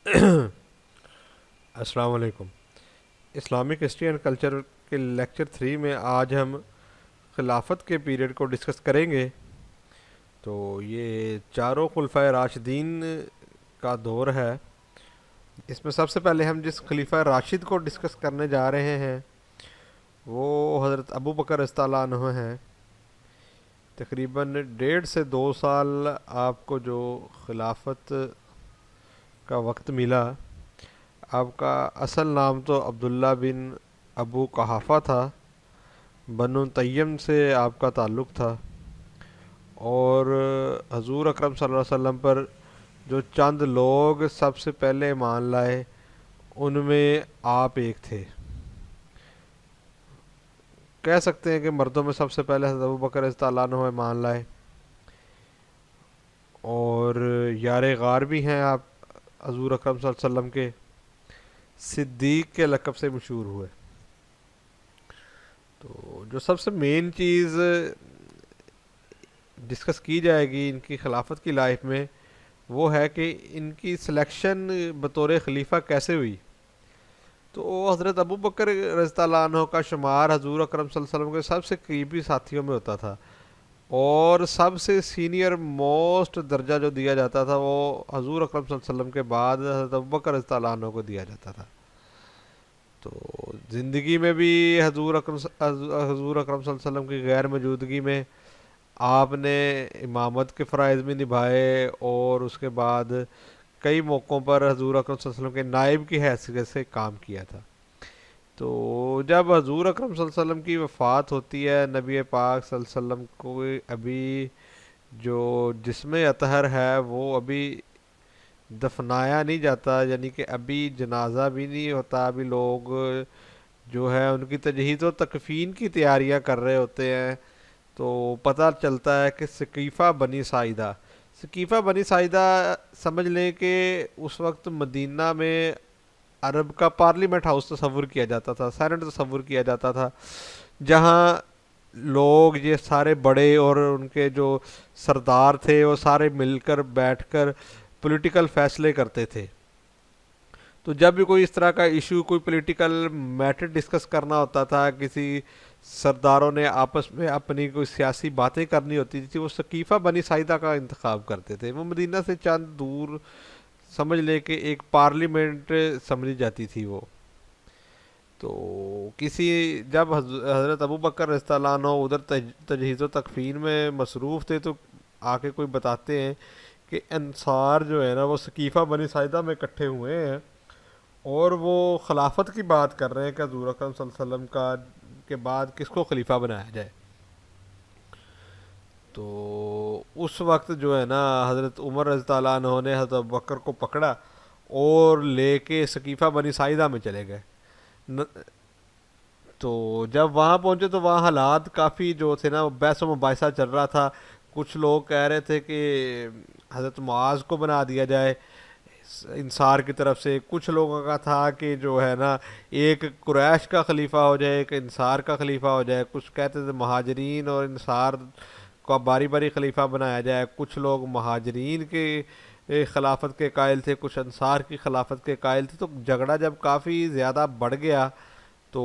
السلام علیکم۔ Islamic history and culture کے لیکچر 3 میں آج ہم خلافت کے پیریڈ کو ڈسکس کریں گے۔ تو یہ چاروں خلفۂ راشدین کا دور ہے۔ اس میں سب سے پہلے ہم جس خلیفہ راشد کو ڈسکس کرنے جا رہے ہیں وہ حضرت ابو بکر رضی اللہ عنہ ہیں۔ تقریباً 1.5 سے 2 سال آپ کو جو خلافت کا وقت ملا۔ آپ کا اصل نام تو عبداللہ بن ابو قحافہ تھا، بنو تیم سے آپ کا تعلق تھا، اور حضور اکرم صلی اللہ علیہ وسلم پر جو چند لوگ سب سے پہلے ایمان لائے ان میں آپ ایک تھے۔ کہہ سکتے ہیں کہ مردوں میں سب سے پہلے حضرت ابو بکر رضی اللہ عنہ ایمان لائے، اور یار غار بھی ہیں آپ حضور اکرم صلی اللہ علیہ وسلم کے، صدیق کے لقب سے مشہور ہوئے۔ تو جو سب سے مین چیز ڈسکس کی جائے گی ان کی خلافت کی لائف میں وہ ہے کہ ان کی سلیکشن بطور خلیفہ کیسے ہوئی۔ تو حضرت ابو بکر رضی اللہ عنہ کا شمار حضور اکرم صلی اللہ علیہ وسلم کے سب سے قریبی ساتھیوں میں ہوتا تھا، اور سب سے سینئر موسٹ درجہ جو دیا جاتا تھا وہ حضور اکرم صلی اللہ علیہ وسلم کے بعد حضرت ابو بکر رضی اللہ عنہ کو دیا جاتا تھا۔ تو زندگی میں بھی حضور اکرم صلی اللہ علیہ وسلم کی غیر موجودگی میں آپ نے امامت کے فرائض بھی نبھائے، اور اس کے بعد کئی موقعوں پر حضور اکرم صلی اللہ علیہ وسلم کے نائب کی حیثیت سے کام کیا تھا۔ تو جب حضور اکرم صلی اللہ علیہ وسلم کی وفات ہوتی ہے، نبی پاک صلی اللہ علیہ وسلم کو ابھی جو جسم اطہر ہے وہ ابھی دفنایا نہیں جاتا، یعنی کہ ابھی جنازہ بھی نہیں ہوتا، ابھی لوگ جو ہے ان کی تجہیز و تکفین کی تیاریاں کر رہے ہوتے ہیں۔ تو پتہ چلتا ہے کہ ثقیفہ بنی ساعدہ سمجھ لیں کہ اس وقت مدینہ میں عرب کا پارلیمنٹ ہاؤس تصور کیا جاتا تھا، سینٹ تصور کیا جاتا تھا، جہاں لوگ یہ سارے بڑے اور ان کے جو سردار تھے وہ سارے مل کر بیٹھ کر پولیٹیکل فیصلے کرتے تھے۔ تو جب بھی کوئی اس طرح کا ایشو، کوئی پولیٹیکل میٹر ڈسکس کرنا ہوتا تھا، کسی سرداروں نے آپس میں اپنی کوئی سیاسی باتیں کرنی ہوتی تھی، وہ ثقیفہ بنی ساعدہ کا انتخاب کرتے تھے۔ وہ مدینہ سے چند دور سمجھ لے کہ ایک پارلیمنٹ سمجھی جاتی تھی وہ۔ تو جب حضرت ابو بکر رضی اللہ عنہ ادھر تجہیز و تکفین میں مصروف تھے، تو آ کے کوئی بتاتے ہیں کہ انصار جو ہے نا وہ ثقیفہ بنی ساعدہ میں اکٹھے ہوئے ہیں، اور وہ خلافت کی بات کر رہے ہیں کہ حضور اکرم صلی اللہ علیہ وسلم کا کے بعد کس کو خلیفہ بنایا جائے۔ تو اس وقت جو ہے نا حضرت عمر رضی اللہ عنہ نے حضرت ابو بکر کو پکڑا اور لے کے ثقیفہ بنی ساعدہ میں چلے گئے۔ تو جب وہاں پہنچے تو وہاں حالات کافی جو تھے نا بحث و مباحثہ چل رہا تھا۔ کچھ لوگ کہہ رہے تھے کہ حضرت معاذ کو بنا دیا جائے انصار کی طرف سے، کچھ لوگوں کا تھا کہ جو ہے نا ایک قریش کا خلیفہ ہو جائے، ایک انصار کا خلیفہ ہو جائے، کچھ کہتے تھے مہاجرین اور انصار کو باری باری خلیفہ بنایا جائے، کچھ لوگ مہاجرین کے خلافت کے قائل تھے، کچھ انصار کی خلافت کے قائل تھے۔ تو جھگڑا جب کافی زیادہ بڑھ گیا تو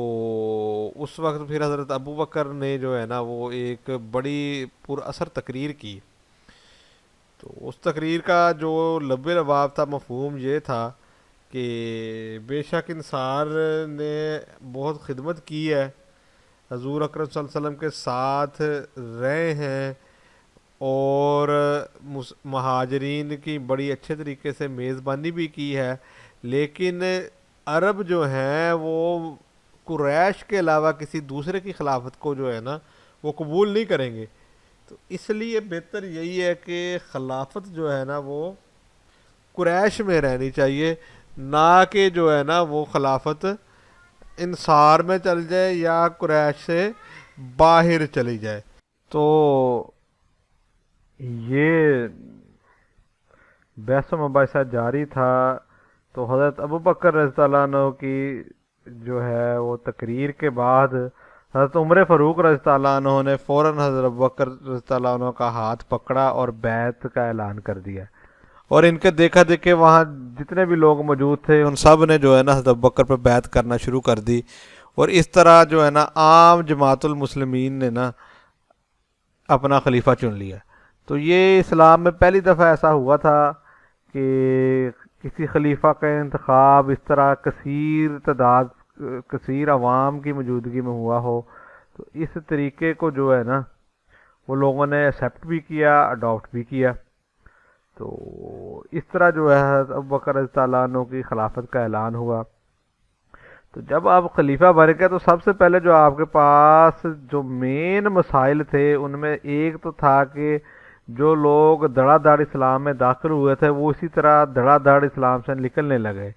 اس وقت پھر حضرت ابو بکر نے جو ہے نا وہ ایک بڑی پر اثر تقریر کی۔ تو اس تقریر کا جو لب لباب تھا، مفہوم یہ تھا کہ بے شک انصار نے بہت خدمت کی ہے، حضور اکرم صلی اللہ علیہ وسلم کے ساتھ رہے ہیں، اور مہاجرین کی بڑی اچھے طریقے سے میزبانی بھی کی ہے، لیکن عرب جو ہیں وہ قریش کے علاوہ کسی دوسرے کی خلافت کو جو ہے نا وہ قبول نہیں کریں گے۔ تو اس لیے بہتر یہی ہے کہ خلافت جو ہے نا وہ قریش میں رہنی چاہیے، نہ کہ جو ہے نا وہ خلافت انصار میں چل جائے یا قریش سے باہر چلی جائے۔ تو یہ بحث و مباحثہ جاری تھا۔ تو حضرت ابو بکر رضی اللہ عنہ کی جو ہے وہ تقریر کے بعد حضرت عمر فاروق رضی اللہ عنہ نے فوراً حضرت ابو بکر رضی اللہ عنہ کا ہاتھ پکڑا اور بیعت کا اعلان کر دیا، اور ان کے دیکھا دیکھے وہاں جتنے بھی لوگ موجود تھے ان سب نے جو ہے نا حضرت ابوبکر پہ بیعت کرنا شروع کر دی، اور اس طرح جو ہے نا عام جماعت المسلمین نے نا اپنا خلیفہ چن لیا۔ تو یہ اسلام میں پہلی دفعہ ایسا ہوا تھا کہ کسی خلیفہ کا انتخاب اس طرح کثیر تعداد، کثیر عوام کی موجودگی میں ہوا ہو۔ تو اس طریقے کو جو ہے نا وہ لوگوں نے ایکسیپٹ بھی کیا، اڈاپٹ بھی کیا۔ تو اس طرح جو ہے حضرت ابوبکر رضی اللہ عنہ کی خلافت کا اعلان ہوا۔ تو جب آپ خلیفہ بن گئے تو سب سے پہلے جو آپ کے پاس جو مین مسائل تھے ان میں ایک تو تھا کہ جو لوگ دڑا دڑ اسلام میں داخل ہوئے تھے وہ اسی طرح دڑا دڑ اسلام سے نکلنے لگے،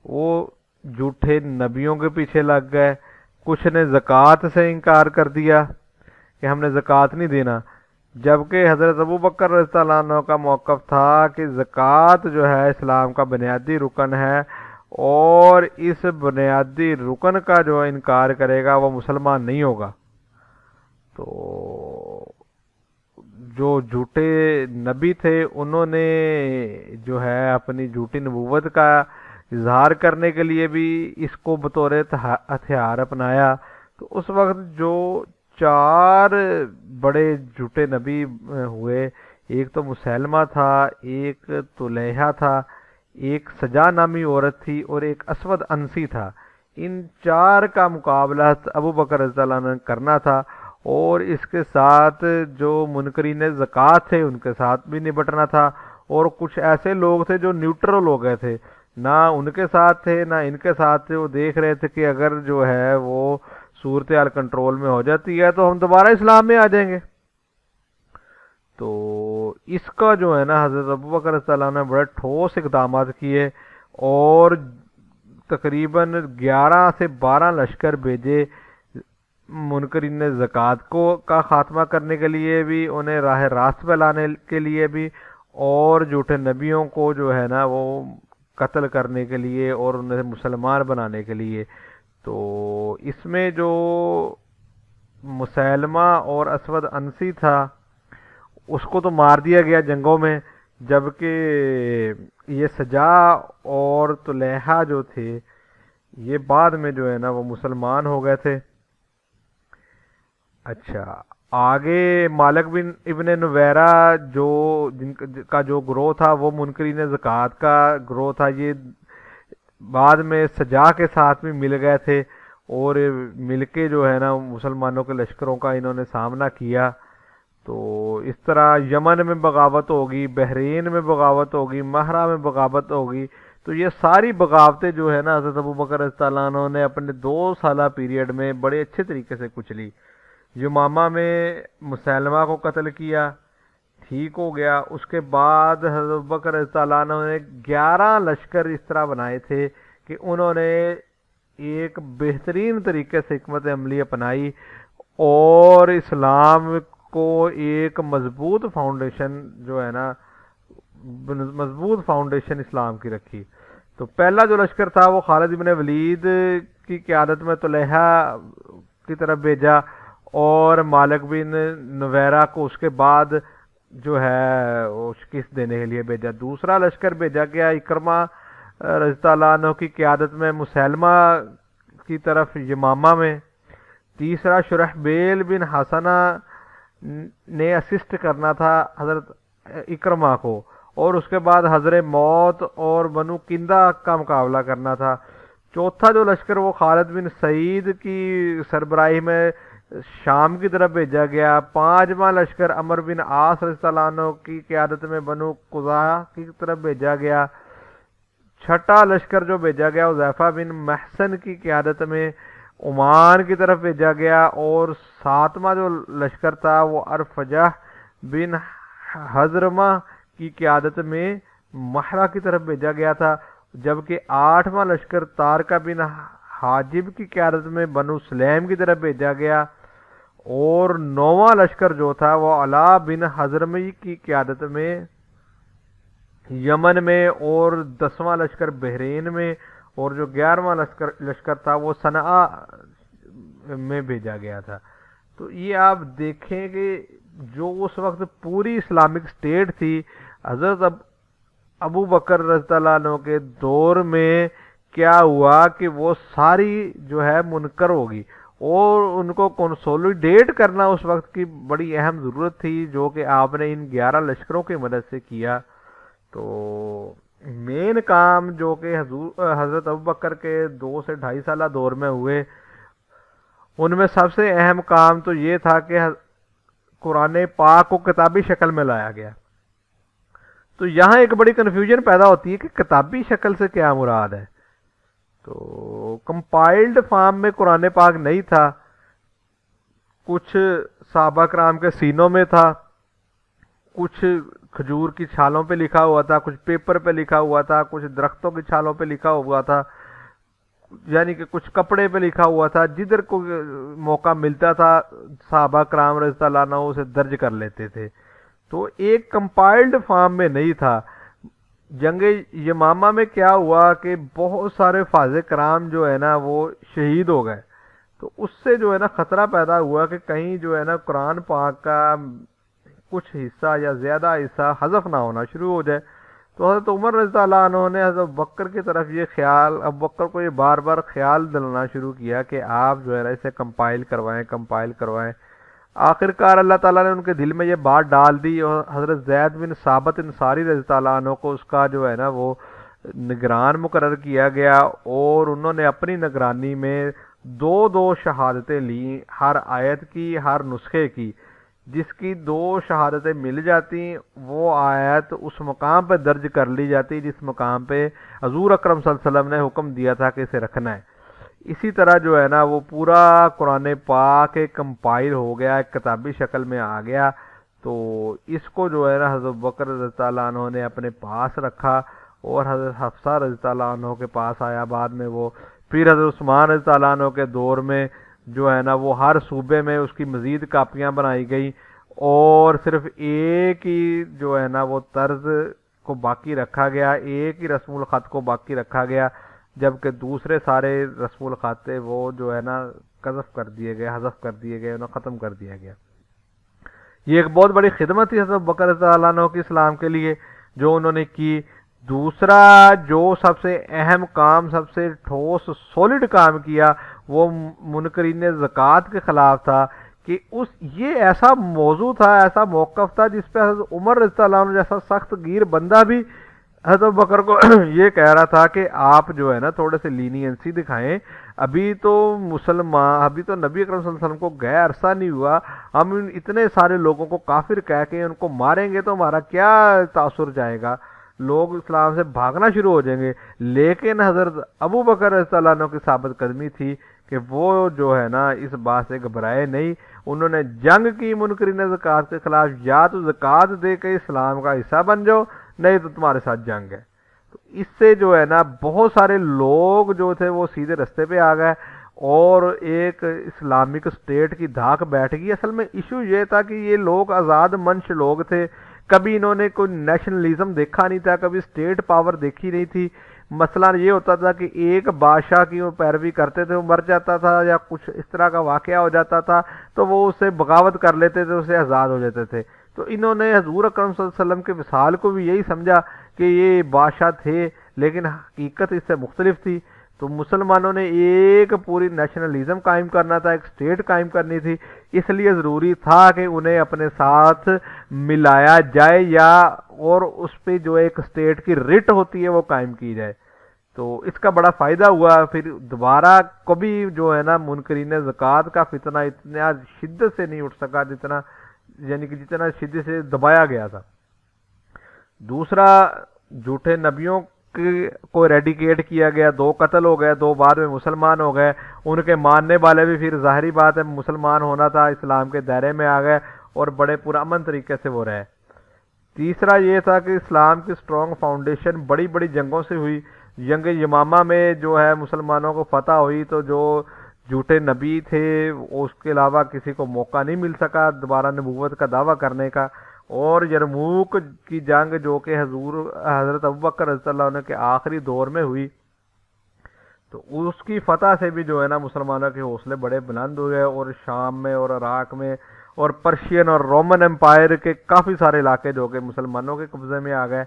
وہ جھوٹے نبیوں کے پیچھے لگ گئے، کچھ نے زکوٰۃ سے انکار کر دیا کہ ہم نے زکوٰۃ نہیں دینا، جبکہ حضرت ابوبکر رضی اللہ عنہ کا موقف تھا کہ زکوٰۃ جو ہے اسلام کا بنیادی رکن ہے، اور اس بنیادی رکن کا جو انکار کرے گا وہ مسلمان نہیں ہوگا۔ تو جو جھوٹے نبی تھے انہوں نے جو ہے اپنی جھوٹی نبوت کا اظہار کرنے کے لیے بھی اس کو بطور ہتھیار اپنایا۔ تو اس وقت جو چار بڑے جھوٹے نبی ہوئے، ایک تو مسیلمہ تھا، ایک طلیحہ تھا، ایک سجا نامی عورت تھی، اور ایک اسود انسی تھا۔ ان چار کا مقابلہ ابوبکر رضی اللہ عنہ نے کرنا تھا، اور اس کے ساتھ جو منکرین زکوٰۃ تھے ان کے ساتھ بھی نبٹنا تھا، اور کچھ ایسے لوگ تھے جو نیوٹرل ہو گئے تھے، نہ ان کے ساتھ تھے نہ ان کے ساتھ تھے، وہ دیکھ رہے تھے کہ اگر جو ہے وہ صورتحال کنٹرول میں ہو جاتی ہے تو ہم دوبارہ اسلام میں آ جائیں گے۔ تو اس کا جو ہے نا حضرت ابوبکر رضی اللہ عنہ نے بڑے ٹھوس اقدامات کیے، اور تقریباً 11 سے 12 لشکر بھیجے منکرین زکوٰۃ کو کا خاتمہ کرنے کے لیے بھی، انہیں راہ راست پہ لانے کے لیے بھی، اور جھوٹے نبیوں کو جو ہے نا وہ قتل کرنے کے لیے اور انہیں مسلمان بنانے کے لیے۔ تو اس میں جو مسیلمہ اور اسود انسی تھا اس کو تو مار دیا گیا جنگوں میں، جبکہ یہ سجا اور طلیحہ جو تھے یہ بعد میں جو ہے نا وہ مسلمان ہو گئے تھے۔ اچھا، آگے مالک بن ابن نویرہ جو جن کا جو گروہ تھا وہ منکرین زکوٰۃ کا گروہ تھا، یہ بعد میں سجا کے ساتھ بھی مل گئے تھے، اور مل کے جو ہے نا مسلمانوں کے لشکروں کا انہوں نے سامنا کیا۔ تو اس طرح یمن میں بغاوت ہوگی، بحرین میں بغاوت ہوگی، مہرہ میں بغاوت ہوگی۔ تو یہ ساری بغاوتیں جو ہے نا حضرت ابوبکر رضی اللہ عنہ نے اپنے 2 سالہ پیریڈ میں بڑے اچھے طریقے سے کچلی۔ یمامہ میں مسیلمہ کو قتل کیا، ٹھیک ہو گیا۔ اس کے بعد حضرت ابوبکر رضی اللہ عنہ نے 11 لشکر اس طرح بنائے تھے کہ انہوں نے ایک بہترین طریقے سے حکمت عملی اپنائی، اور اسلام کو ایک مضبوط فاؤنڈیشن جو ہے نا مضبوط فاؤنڈیشن اسلام کی رکھی۔ تو پہلا جو لشکر تھا وہ خالد بن ولید کی قیادت میں طلیحہ کی طرف بھیجا، اور مالک بن نویرہ کو اس کے بعد جو ہے وہ شکست دینے کے لیے بھیجا۔ دوسرا لشکر بھیجا گیا اکرمہ رضی اللہ عنہ کی قیادت میں مسیلمہ کی طرف یمامہ میں۔ تیسرا شرحبیل بن حسنہ نے اسسٹ کرنا تھا حضرت اکرمہ کو، اور اس کے بعد حضر موت اور بنو کندہ کا مقابلہ کرنا تھا۔ چوتھا جو لشکر وہ خالد بن سعید کی سربراہی میں شام کی طرف بھیجا گیا۔ پانچواں لشکر عمر بن عاص رضی اللہ عنہ کی قیادت میں بنو قزاع کی طرف بھیجا گیا۔ چھٹا لشکر جو بھیجا گیا حذیفہ بن محسن کی قیادت میں عمان کی طرف بھیجا گیا، اور ساتواں جو لشکر تھا وہ ارفجہ بن حضرمہ کی قیادت میں مہرہ کی طرف بھیجا گیا تھا، جبکہ آٹھواں لشکر تارکہ بن حاجب کی قیادت میں بنو سلیم کی طرف بھیجا گیا، اور نواں لشکر جو تھا وہ علا بن حضرمی کی قیادت میں یمن میں، اور 10واں لشکر بحرین میں، اور جو 11واں لشکر تھا وہ صنعاء میں بھیجا گیا تھا۔ تو یہ آپ دیکھیں کہ جو اس وقت پوری اسلامک اسٹیٹ تھی، حضرت ابو بکر رضی اللہ عنہ کے دور میں کیا ہوا کہ وہ ساری جو ہے منکر ہوگی، اور ان کو کنسولیڈیٹ کرنا اس وقت کی بڑی اہم ضرورت تھی، جو کہ آپ نے ان 11 لشکروں کی مدد سے کیا۔ تو مین کام جو کہ حضرت ابوبکر کے 2 سے 2.5 سالہ دور میں ہوئے، ان میں سب سے اہم کام تو یہ تھا کہ قرآن پاک کو کتابی شکل میں لایا گیا۔ تو یہاں ایک بڑی کنفیوژن پیدا ہوتی ہے کہ کتابی شکل سے کیا مراد ہے۔ تو کمپائلڈ فارم میں قرآن پاک نہیں تھا، کچھ صحابہ کرام کے سینوں میں تھا، کچھ کھجور کی چھالوں پہ لکھا ہوا تھا، کچھ پیپر پہ لکھا ہوا تھا، کچھ درختوں کی چھالوں پہ لکھا ہوا تھا، یعنی کہ کچھ کپڑے پہ لکھا ہوا تھا، جدھر کو موقع ملتا تھا صحابہ کرام رضی اللہ عنہ اسے درج کر لیتے تھے۔ تو ایک کمپائلڈ فارم میں نہیں تھا۔ جنگ یمامہ میں کیا ہوا کہ بہت سارے فاضل کرام جو ہے نا وہ شہید ہو گئے، تو اس سے جو ہے نا خطرہ پیدا ہوا کہ کہیں جو ہے نا قرآن پاک کا کچھ حصہ یا زیادہ حصہ حذف نہ ہونا شروع ہو جائے۔ تو حضرت عمر رضی اللہ عنہ نے حضرت بکر کی طرف یہ خیال، ابو بکر کو یہ بار بار خیال دلانا شروع کیا کہ آپ جو ہے نا اسے کمپائل کروائیں۔ آخر کار اللہ تعالیٰ نے ان کے دل میں یہ بات ڈال دی، اور حضرت زید بن ثابت انصاری رضی اللہ عنہ کو اس کا جو ہے نا وہ نگران مقرر کیا گیا، اور انہوں نے اپنی نگرانی میں 2 شہادتیں لیں، ہر آیت کی، ہر نسخے کی۔ جس کی 2 شہادتیں مل جاتی وہ آیت اس مقام پہ درج کر لی جاتی جس مقام پہ حضور اکرم صلی اللہ علیہ وسلم نے حکم دیا تھا کہ اسے رکھنا ہے۔ اسی طرح جو ہے نا وہ پورا قرآن پاک ایک کمپائل ہو گیا، ایک کتابی شکل میں آ گیا۔ تو اس کو جو ہے نا حضرت بکر رضی اللہ عنہ نے اپنے پاس رکھا، اور حضرت حفصہ رضی اللہ عنہ کے پاس آیا بعد میں وہ۔ پھر حضرت عثمان رضی اللہ عنہ کے دور میں جو ہے نا وہ ہر صوبے میں اس کی مزید کاپیاں بنائی گئی، اور صرف ایک ہی جو ہے نا وہ طرز کو باقی رکھا گیا، ایک ہی رسم الخط کو باقی رکھا گیا، جبکہ دوسرے سارے رسم الخط تھے وہ جو ہے نا حذف کر دیے گئے، انہیں ختم کر دیا گیا۔ یہ ایک بہت بڑی خدمت تھی حضرت بکر رضی اللہ عنہ کی اسلام کے لیے جو انہوں نے کی۔ دوسرا جو سب سے اہم کام، سب سے ٹھوس سولڈ کام کیا، وہ منکرین زکوٰۃ کے خلاف تھا، کہ یہ ایسا موضوع تھا، ایسا موقف تھا جس پہ حضرت عمر رضی اللہ عنہ جیسا سخت گیر بندہ بھی حضرت بکر کو یہ کہہ رہا تھا کہ آپ جو ہے نا تھوڑے سے لینینسی دکھائیں، ابھی تو نبی اکرم صلی اللہ علیہ وسلم کو گئے عرصہ نہیں ہوا، ہم اتنے سارے لوگوں کو کافر کہہ کے ان کو ماریں گے تو ہمارا کیا تاثر جائے گا، لوگ اسلام سے بھاگنا شروع ہو جائیں گے۔ لیکن حضرت ابو بکر رضی اللہ عنہ کی ثابت قدمی تھی کہ وہ جو ہے نا اس بات سے گھبرائے نہیں، انہوں نے جنگ کی منکرین زکوٰۃ کے خلاف، یا تو زکوٰۃ دے کے اسلام کا حصہ بن جاؤ، نہیں تو تمہارے ساتھ جنگ ہے۔ تو اس سے جو ہے نا بہت سارے لوگ جو تھے وہ سیدھے رستے پہ آ گئے، اور ایک اسلامک اسٹیٹ کی دھاک بیٹھ گئی۔ اصل میں ایشو یہ تھا کہ یہ لوگ آزاد منش لوگ تھے، کبھی انہوں نے کوئی نیشنلزم دیکھا نہیں تھا، کبھی اسٹیٹ پاور دیکھی نہیں تھی۔ مسئلہ یہ ہوتا تھا کہ ایک بادشاہ کی وہ پیروی کرتے تھے، وہ مر جاتا تھا یا کچھ اس طرح کا واقعہ ہو جاتا تھا تو وہ اسے بغاوت کر لیتے تھے، اسے آزاد ہو جاتے تھے۔ تو انہوں نے حضور اکرم صلی اللہ علیہ وسلم کے وصال کو بھی یہی سمجھا کہ یہ بادشاہ تھے، لیکن حقیقت اس سے مختلف تھی۔ تو مسلمانوں نے ایک پوری نیشنلزم قائم کرنا تھا، ایک اسٹیٹ قائم کرنی تھی، اس لیے ضروری تھا کہ انہیں اپنے ساتھ ملایا جائے، یا اور اس پہ جو ایک اسٹیٹ کی رٹ ہوتی ہے وہ قائم کی جائے۔ تو اس کا بڑا فائدہ ہوا، پھر دوبارہ کبھی جو ہے نا منکرین زکوٰۃ کا فتنہ اتنا شدت سے نہیں اٹھ سکا جتنا شدت سے دبایا گیا تھا۔ دوسرا، جھوٹے نبیوں کو ایریڈیکیٹ کیا گیا، 2 قتل ہو گئے، 2 بعد میں مسلمان ہو گئے، ان کے ماننے والے بھی پھر ظاہری بات ہے مسلمان ہونا تھا، اسلام کے دائرے میں آ گئے، اور بڑے پرامن طریقے سے وہ رہے۔ تیسرا یہ تھا کہ اسلام کی اسٹرانگ فاؤنڈیشن بڑی بڑی جنگوں سے ہوئی۔ جنگ یمامہ میں جو ہے مسلمانوں کو فتح ہوئی، تو جو جھوٹے نبی تھے اس کے علاوہ کسی کو موقع نہیں مل سکا دوبارہ نبوت کا دعویٰ کرنے کا۔ اور یرموک کی جنگ جو کہ حضرت ابوبکر رضی اللہ عنہ کے آخری دور میں ہوئی، تو اس کی فتح سے بھی جو ہے نا مسلمانوں کے حوصلے بڑے بلند ہوئے، اور شام میں اور عراق میں اور پرشین اور رومن امپائر کے کافی سارے علاقے جو کہ مسلمانوں کے قبضے میں آ گئے۔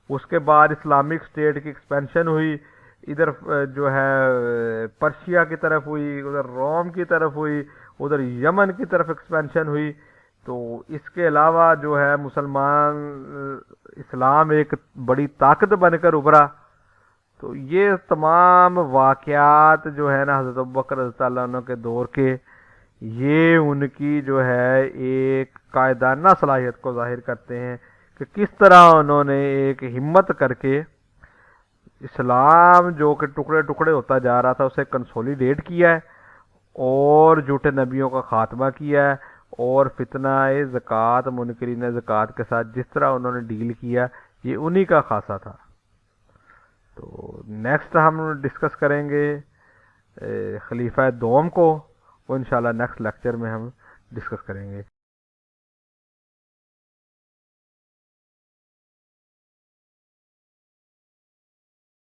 اس کے بعد اسلامک اسٹیٹ کی ایکسپینشن ہوئی، ادھر جو ہے پرشیا کی طرف ہوئی، ادھر روم کی طرف ہوئی، ادھر یمن کی طرف ایکسپینشن ہوئی۔ تو اس کے علاوہ جو ہے مسلمان اسلام ایک بڑی طاقت بن کر ابھرا۔ تو یہ تمام واقعات جو ہے نا حضرت ابوبکر رضی اللہ عنہ کے دور کے، یہ ان کی جو ہے ایک قائدانہ صلاحیت کو ظاہر کرتے ہیں کہ کس طرح انہوں نے ایک ہمت کر کے اسلام جو کہ ٹکڑے ٹکڑے ہوتا جا رہا تھا اسے کنسولیڈیٹ کیا ہے، اور جھوٹے نبیوں کا خاتمہ کیا ہے، اور فتنہ زکوٰۃ، منکرین زکوٰۃ کے ساتھ جس طرح انہوں نے ڈیل کیا، یہ انہی کا خاصہ تھا۔ تو نیکسٹ ہم ڈسکس کریں گے خلیفہ دوم کو، وہ انشاءاللہ نیکسٹ لیکچر میں ہم ڈسکس کریں گے۔